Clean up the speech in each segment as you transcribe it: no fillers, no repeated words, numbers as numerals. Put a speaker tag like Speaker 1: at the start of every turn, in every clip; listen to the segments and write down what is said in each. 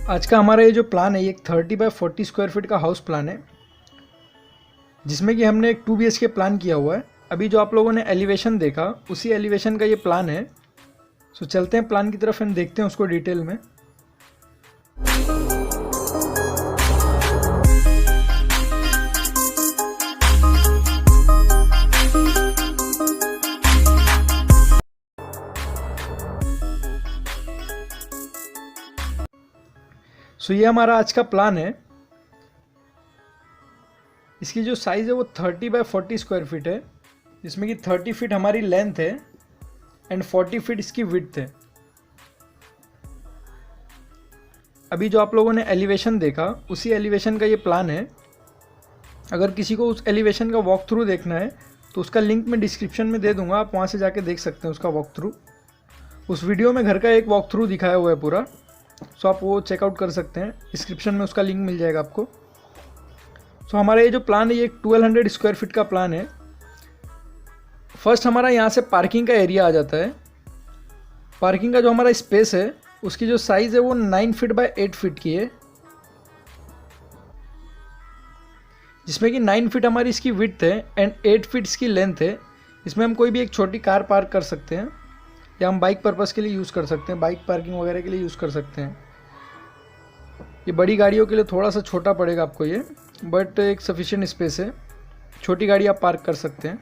Speaker 1: आज का हमारा ये जो प्लान है ये एक 30 बाय 40 स्क्वायर फीट का हाउस प्लान है, जिसमें कि हमने एक 2 BHK प्लान किया हुआ है। अभी जो आप लोगों ने एलिवेशन देखा उसी एलिवेशन का ये प्लान है। सो चलते हैं प्लान की तरफ एंड देखते हैं उसको डिटेल में। सो ये हमारा आज का प्लान है। इसकी जो साइज़ है वो 30 बाय 40 स्क्वायर फीट है, जिसमें कि 30 फीट हमारी लेंथ है एंड 40 फीट इसकी विड्थ है। अभी जो आप लोगों ने एलिवेशन देखा उसी एलिवेशन का ये प्लान है। अगर किसी को उस एलिवेशन का वॉक थ्रू देखना है तो उसका लिंक मैं डिस्क्रिप्शन में दे दूंगा, आप वहाँ से जाके देख सकते हैं उसका वॉक थ्रू। उस वीडियो में घर का एक वॉक थ्रू दिखाया हुआ है पूरा, सो आप वो चेकआउट कर सकते हैं। डिस्क्रिप्शन में उसका लिंक मिल जाएगा आपको। सो हमारा ये जो प्लान है ये 1200 स्क्वायर फीट का प्लान है। फर्स्ट हमारा यहाँ से पार्किंग का एरिया आ जाता है। पार्किंग का जो हमारा स्पेस है उसकी जो साइज़ है वो 9 फीट बाय 8 फीट की है, जिसमें कि 9 फीट हमारी इसकी विड्थ है एंड 8 फीट इसकी लेंथ है। इसमें हम कोई भी एक छोटी कार पार्क कर सकते हैं या हम बाइक पर्पज़ के लिए यूज़ कर सकते हैं, बाइक पार्किंग वगैरह के लिए यूज़ कर सकते हैं। ये बड़ी गाड़ियों के लिए थोड़ा सा छोटा पड़ेगा आपको ये, बट एक सफिशिएंट स्पेस है, छोटी गाड़ी आप पार्क कर सकते हैं।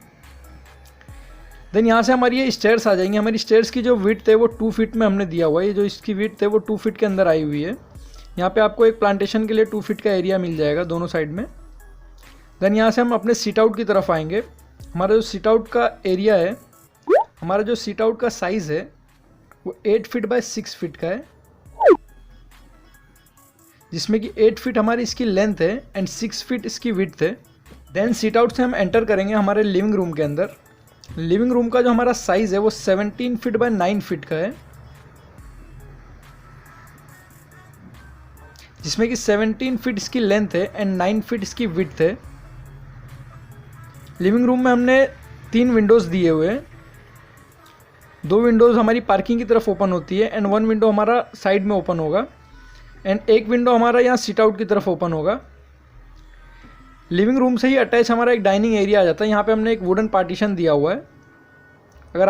Speaker 1: देन यहाँ से हमारी ये स्टेयर्स आ जाएंगी। हमारी स्टेयर्स की जो विड्थ है वो 2 फीट में हमने दिया हुआ है। ये जो इसकी विड्थ है वो 2 फीट के अंदर आई हुई है। यहाँ पे आपको एक प्लांटेशन के लिए 2 फीट का एरिया मिल जाएगा दोनों साइड में। देन यहाँ से हम अपने सीट आउट की तरफ आएंगे। हमारा जो सीट आउट का एरिया है, हमारा जो सीट आउट का साइज़ है वो 8 फीट बाय 6 फीट का है, जिसमें कि 8 फीट हमारी इसकी लेंथ है एंड 6 फीट इसकी विड्थ है। देन सीट आउट से हम एंटर करेंगे हमारे लिविंग रूम के अंदर। लिविंग रूम का जो हमारा साइज़ है वो 17 फीट बाय 9 फीट का है, जिसमें कि 17 फीट इसकी लेंथ है एंड 9 फीट इसकी विड्थ है। लिविंग रूम में हमने 3 विंडोज़ दिए हुए हैं। 2 विंडोज़ हमारी पार्किंग की तरफ ओपन होती है एंड 1 विंडो हमारा साइड में ओपन होगा एंड एक विंडो हमारा यहाँ सीट आउट की तरफ ओपन होगा। लिविंग रूम से ही अटैच हमारा एक डाइनिंग एरिया आ जाता है। यहाँ पे हमने एक वुडन पार्टीशन दिया हुआ है। अगर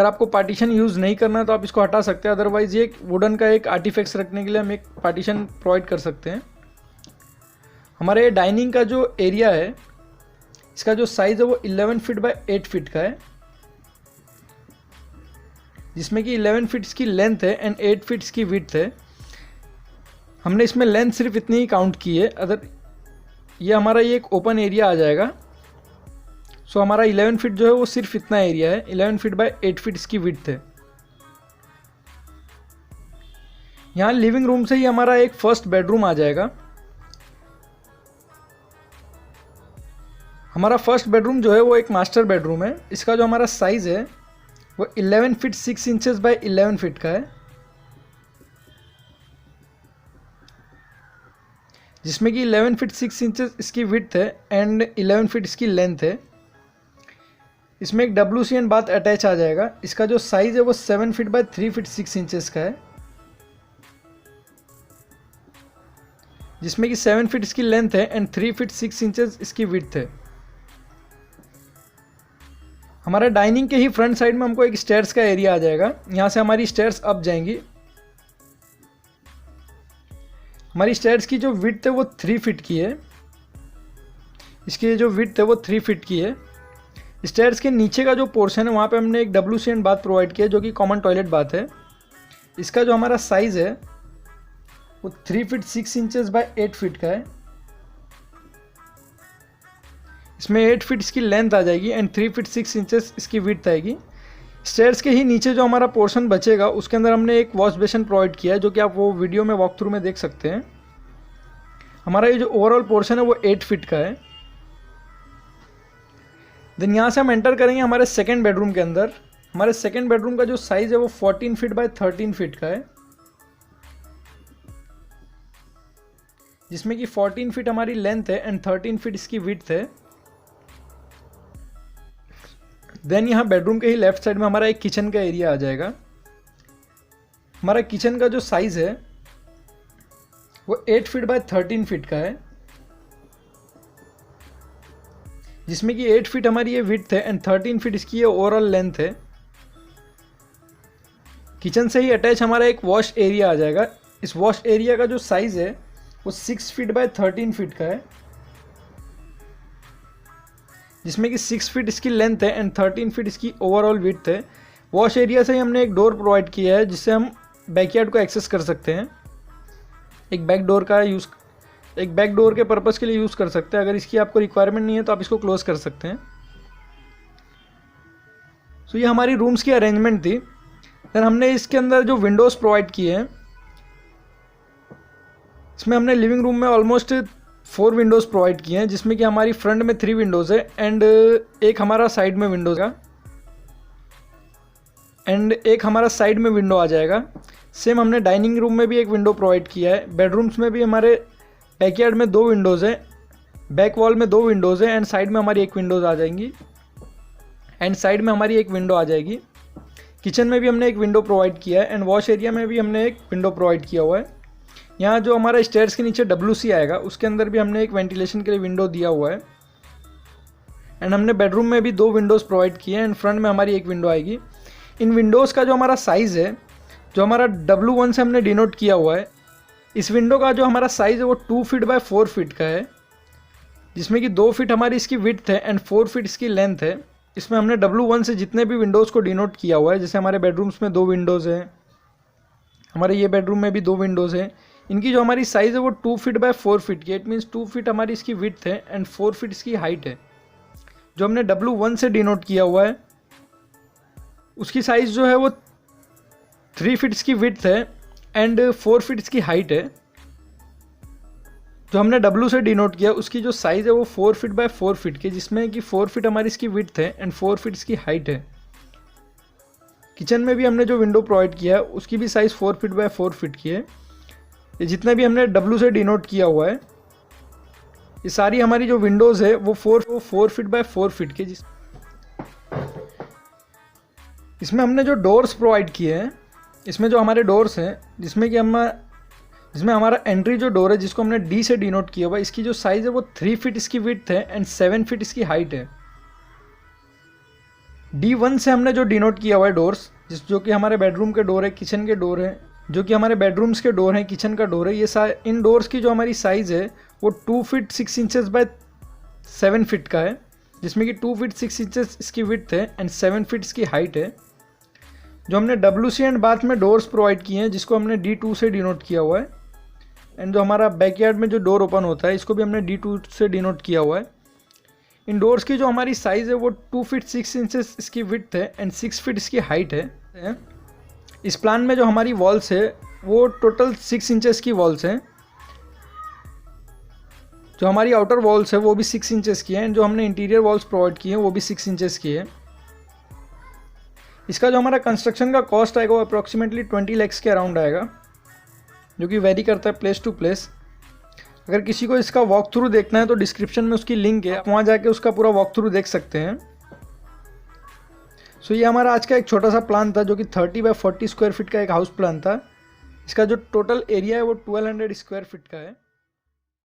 Speaker 1: आपको पार्टीशन यूज़ नहीं करना है तो आप इसको हटा सकते हैं, अदरवाइज़ ये वुडन का एक आर्टिफैक्ट्स रखने के लिए हम एक पार्टीशन प्रोवाइड कर सकते हैं। हमारे डाइनिंग का जो एरिया है इसका जो साइज़ है वो 11 फीट बाय 8 फीट का है, जिसमें कि 11 फीट इसकी लेंथ है एंड 8 फीट इसकी विड्थ है। हमने इसमें लेंथ सिर्फ इतनी ही काउंट की है। अगर ये हमारा ये एक ओपन एरिया आ जाएगा, सो हमारा 11 फीट जो है वो सिर्फ इतना एरिया है। 11 फीट बाय 8 फीट इसकी विड्थ है। यहाँ लिविंग रूम से ही हमारा एक फर्स्ट बेडरूम आ जाएगा। हमारा फर्स्ट बेडरूम जो है वो एक मास्टर बेडरूम है। इसका जो हमारा साइज़ है वो 11 फीट 6 इंचेस बाय 11 फीट का है, जिसमें कि 11 फीट 6 इंचेस इसकी विड्थ है एंड 11 फीट इसकी लेंथ है। इसमें एक WC बाथ अटैच आ जाएगा। इसका जो साइज़ है वो 7 फीट बाय 3 फीट 6 इंचेस का है, जिसमें कि 7 फीट इसकी लेंथ है एंड 3 फीट 6 इंचेस इसकी विड्थ है। हमारा डाइनिंग के ही फ्रंट साइड में हमको एक स्टेयर्स का एरिया आ जाएगा। यहाँ से हमारी स्टेयर्स अप जाएंगी। हमारी स्टेयर्स की जो विड्थ है वो 3 फीट की है। इसकी जो विड्थ है वो 3 फीट की है। स्टेयर्स के नीचे का जो पोर्शन है वहाँ पे हमने एक WC बाथ प्रोवाइड किया, जो कि कॉमन टॉयलेट बाथ है। इसका जो हमारा साइज़ है वो 3 फीट 6 इंचेस बाय 8 फीट का है। इसमें 8 फीट इसकी लेंथ आ जाएगी एंड 3 फीट 6 इंचेस इसकी विड्थ आएगी। स्टेयर्स के ही नीचे जो हमारा पोर्शन बचेगा उसके अंदर हमने एक वॉश बेसिन प्रोवाइड किया है, जो कि आप वो वीडियो में वॉक थ्रू में देख सकते हैं। हमारा ये जो ओवरऑल पोर्शन है वो 8 फीट का है। देन यहाँ से हम एंटर करेंगे हमारे सेकेंड बेडरूम के अंदर। हमारे सेकेंड बेडरूम का जो साइज़ है वो 14 फीट बाय 13 फीट का है, जिसमें कि 14 फीट हमारी लेंथ है एंड 13 फीट इसकी विड्थ है। देन यहाँ बेडरूम के ही लेफ्ट साइड में हमारा एक किचन का एरिया आ जाएगा। हमारा किचन का जो साइज़ है वो 8 फीट बाय 13 फीट का है, जिसमें कि 8 फीट हमारी ये विड्थ है एंड 13 फीट इसकी ये ओवरऑल लेंथ है। किचन से ही अटैच हमारा एक वॉश एरिया आ जाएगा। इस वॉश एरिया का जो साइज़ है वो 6 फीट बाय 13 फीट का है, जिसमें कि 6 फीट इसकी लेंथ है एंड 13 फीट इसकी ओवरऑल विड्थ है। वॉश एरिया से ही हमने एक डोर प्रोवाइड किया है जिससे हम बैकयार्ड को एक्सेस कर सकते हैं। एक बैक डोर के पर्पज़ के लिए यूज़ कर सकते हैं। अगर इसकी आपको रिक्वायरमेंट नहीं है तो आप इसको क्लोज कर सकते हैं। सो ये हमारी रूम्स की अरेंजमेंट थी। देन हमने इसके अंदर जो विंडोज़ प्रोवाइड किए हैं, इसमें हमने लिविंग रूम में ऑलमोस्ट 4 विंडोज़ प्रोवाइड किए हैं, जिसमें कि हमारी फ्रंट में 3 विंडोज़ है एंड एक हमारा साइड में विंडोज़ का एंड एक हमारा साइड में विंडो आ जाएगा। सेम हमने डाइनिंग रूम में भी एक विंडो प्रोवाइड किया है। बेडरूम्स में भी हमारे बैकयार्ड में 2 विंडोज़ हैं, बैक वॉल में 2 विंडोज़ हैं एंड साइड में हमारी एक विंडोज़ आ जाएंगी एंड साइड में हमारी एक विंडो आ जाएगी। किचन में भी हमने एक विंडो प्रोवाइड किया है एंड वॉश एरिया में भी हमने एक विंडो प्रोवाइड किया हुआ है। यहाँ जो हमारा स्टेयर्स के नीचे WC आएगा उसके अंदर भी हमने एक वेंटिलेशन के लिए विंडो दिया हुआ है एंड हमने बेडरूम में भी 2 विंडोज़ प्रोवाइड किए हैं एंड फ्रंट में हमारी एक विंडो आएगी। इन विंडोज़ का जो हमारा साइज़ है, जो हमारा W1 से हमने डिनोट किया हुआ है, इस विंडो का जो हमारा साइज़ है वो 2 फीट बाय 4 फीट का है, जिसमें कि 2 फीट हमारी इसकी विड्थ है एंड 4 फीट इसकी लेंथ है। इसमें हमने W1 से जितने भी विंडोज़ को डिनोट किया हुआ है, जैसे हमारे बेडरूम्स में 2 विंडोज़ हैं, हमारे ये बेडरूम में भी 2 विंडोज़ हैं, इनकी जो हमारी साइज़ है वो 2 फीट बाय 4 फीट की। इट मीन्स 2 फीट हमारी इसकी विड्थ है एंड 4 फीट इसकी हाइट है। जो हमने W1 से डिनोट किया हुआ है उसकी साइज़ जो है वो 3 फीट इसकी विड्थ है एंड 4 फीट इसकी हाइट है। जो हमने W से डिनोट किया उसकी जो साइज़ है वो 4 फीट बाय 4 फीट की, जिसमें कि 4 फीट हमारी इसकी विड्थ है एंड 4 फीट इसकी हाइट है। किचन में भी हमने जो विंडो प्रोवाइड किया है उसकी भी साइज़ 4 फीट बाय 4 फीट की है। ये जितने भी हमने W से डिनोट किया हुआ है, ये सारी हमारी जो विंडोज़ है वो 4 फीट बाय 4 फीट की। इसमें हमने जो डोर्स प्रोवाइड किए हैं, इसमें जो हमारे डोर्स हैं, जिसमें हमारा एंट्री जो डोर है जिसको हमने D से डिनोट किया हुआ है, इसकी जो साइज़ है वो 3 फीट इसकी विड्थ है एंड 7 फीट इसकी हाइट है। D1 से हमने जो डिनोट किया हुआ है डोर्स, जो कि हमारे बेडरूम के डोर है, किचन के डोर है, जो कि हमारे बेडरूम्स के डोर हैं, किचन का डोर है, ये इन डोर्स की जो हमारी साइज़ है वो 2 फीट 6 इंचेस बाय 7 फीट का है, जिसमें कि 2 फीट 6 इंचेस इसकी विड्थ है एंड 7 फीट इसकी हाइट है। जो हमने WC एंड बाथ में डोर्स प्रोवाइड किए हैं, जिसको हमने D2 से डिनोट किया हुआ है एंड जो हमारा बैकयार्ड में जो डोर ओपन होता है इसको भी हमने D2 से डिनोट किया हुआ है। इन डोर्स की जो हमारी साइज़ है वो 2 फीट 6 इंचेस इसकी विड्थ है एंड 6 फीट इसकी हाइट है। इस प्लान में जो हमारी वॉल्स है वो टोटल 6 इंचेस की वॉल्स हैं। जो हमारी आउटर वॉल्स है वो भी 6 इंचेस की है एंड जो हमने इंटीरियर वॉल्स प्रोवाइड की हैं वो भी 6 इंचेस की है। इसका जो हमारा कंस्ट्रक्शन का कॉस्ट आएगा वो अप्रॉक्सीमेटली 20 लाख के अराउंड आएगा, जो कि वेरी करता है प्लेस टू प्लेस। अगर किसी को इसका वॉक थ्रू देखना है तो डिस्क्रिप्शन में उसकी लिंक है, आप वहाँ जाके उसका पूरा वॉक थ्रू देख सकते हैं। सो ये हमारा आज का एक छोटा सा प्लान था, जो कि 30 बाय 40 स्क्वायर फीट का एक हाउस प्लान था। इसका जो टोटल एरिया है वो 1200 स्क्वायर फीट का है।